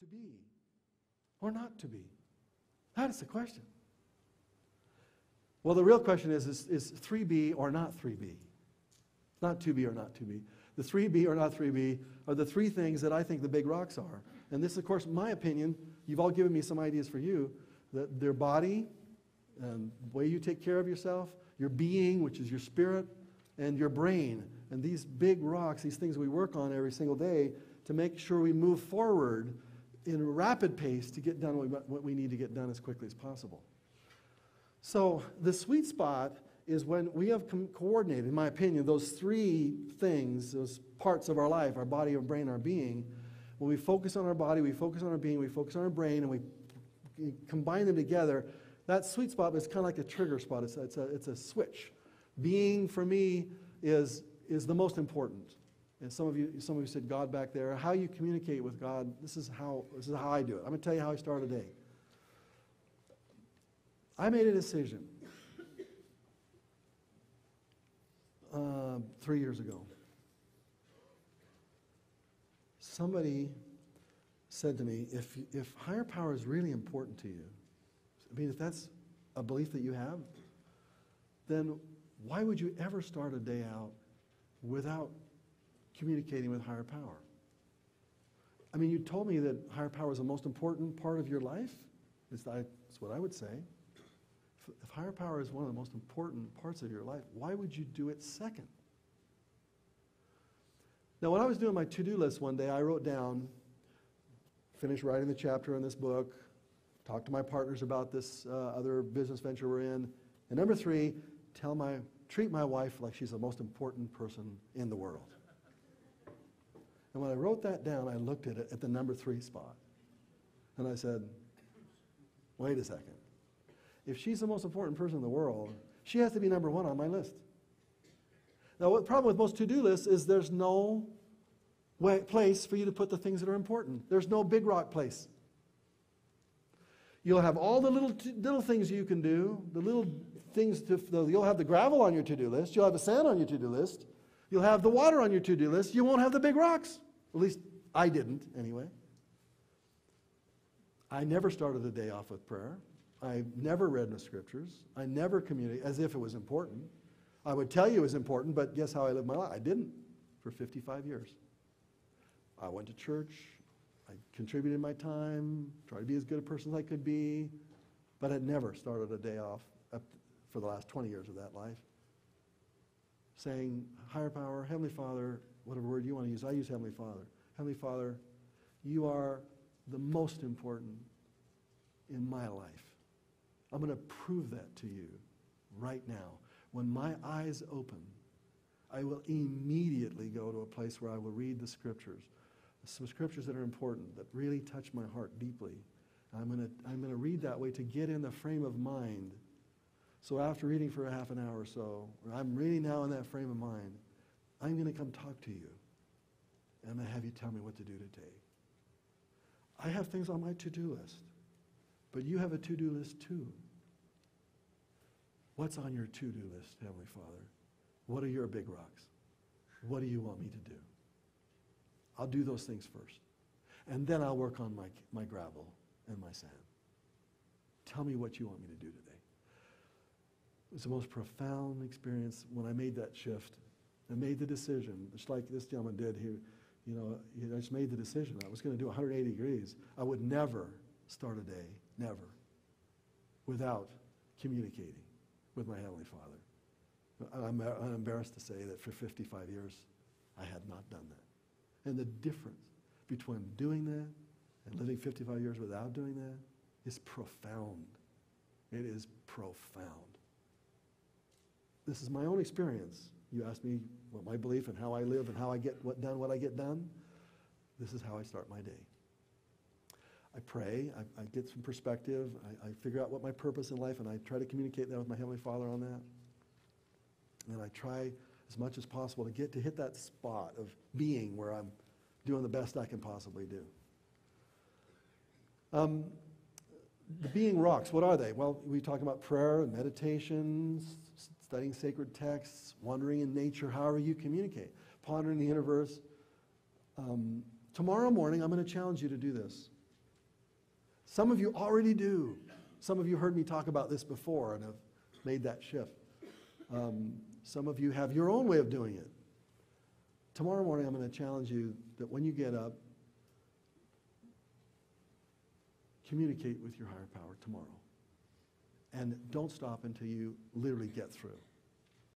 to be or not to be? That is the question. Well, the real question is 3B or not 3B? It's not 2B or not 2B. The 3B or not 3B are the three things that I think the big rocks are. And this, of course, my opinion, you've all given me some ideas for you, that their body, the way you take care of yourself, your being, which is your spirit, and your brain. And these big rocks, these things we work on every single day to make sure we move forward in a rapid pace to get done what we need to get done as quickly as possible. So the sweet spot is when we have coordinated, in my opinion, those three things, those parts of our life, our body, our brain, our being. When we focus on our body, we focus on our being, we focus on our brain, and we combine them together, that sweet spot is kind of like a trigger spot. It's a switch. Being, for me, is the most important. And some of you said God back there. How you communicate with God, this is how I do it. I'm going to tell you how I start a day. I made a decision 3 years ago. Somebody said to me, if higher power is really important to you, I mean, if that's a belief that you have, then why would you ever start a day out without communicating with higher power? I mean, you told me that higher power is the most important part of your life. That's what I would say. If higher power is one of the most important parts of your life, why would you do it second? Now, when I was doing my to-do list one day, I wrote down, finished writing the chapter in this book, talked to my partners about this other business venture we're in, and number 3, treat my wife like she's the most important person in the world. And when I wrote that down, I looked at it at the number 3 spot. And I said, wait a second. If she's the most important person in the world, she has to be number 1 on my list. Now, the problem with most to-do lists is there's no place for you to put the things that are important. There's no big rock place. You'll have all the little things you can do, the little things, you'll have the gravel on your to-do list, you'll have the sand on your to-do list, you'll have the water on your to-do list, you won't have the big rocks. At least I didn't, anyway. I never started the day off with prayer. I never read in the scriptures. I never communicated as if it was important. I would tell you it was important, but guess how I lived my life? I didn't for 55 years. I went to church. I contributed my time, tried to be as good a person as I could be, but had never started a day off for the last 20 years of that life saying, higher power, Heavenly Father, whatever word you want to use, I use Heavenly Father. Heavenly Father, you are the most important in my life. I'm going to prove that to you right now. When my eyes open, I will immediately go to a place where I will read the scriptures, some scriptures that are important, that really touch my heart deeply. I'm going to read that way to get in the frame of mind. So after reading for a half an hour or so, or I'm really now in that frame of mind, I'm going to come talk to you. And I'm going to have you tell me what to do today. I have things on my to-do list, but you have a to-do list too. What's on your to-do list, Heavenly Father? What are your big rocks? What do you want me to do? I'll do those things first. And then I'll work on my gravel and my sand. Tell me what you want me to do today. It was the most profound experience when I made that shift and made the decision, just like this gentleman did here. I just made the decision. I was going to do 180 degrees. I would never start a day, never, without communicating with my Heavenly Father. I'm embarrassed to say that for 55 years, I had not done that. And the difference between doing that and living 55 years without doing that is profound. It is profound. This is my own experience. You asked me what my belief and how I live and how I get what I get done. This is how I start my day. I pray, I get some perspective, I figure out what my purpose in life, and I try to communicate that with my Heavenly Father on that. And I try as much as possible to hit that spot of being where I'm doing the best I can possibly do. The being rocks, what are they? Well, we talk about prayer and meditations, studying sacred texts, wandering in nature, however you communicate, pondering the universe. Tomorrow morning, I'm going to challenge you to do this. Some of you already do. Some of you heard me talk about this before and have made that shift. Some of you have your own way of doing it. Tomorrow morning, I'm going to challenge you that when you get up, communicate with your higher power tomorrow. And don't stop until you literally get through.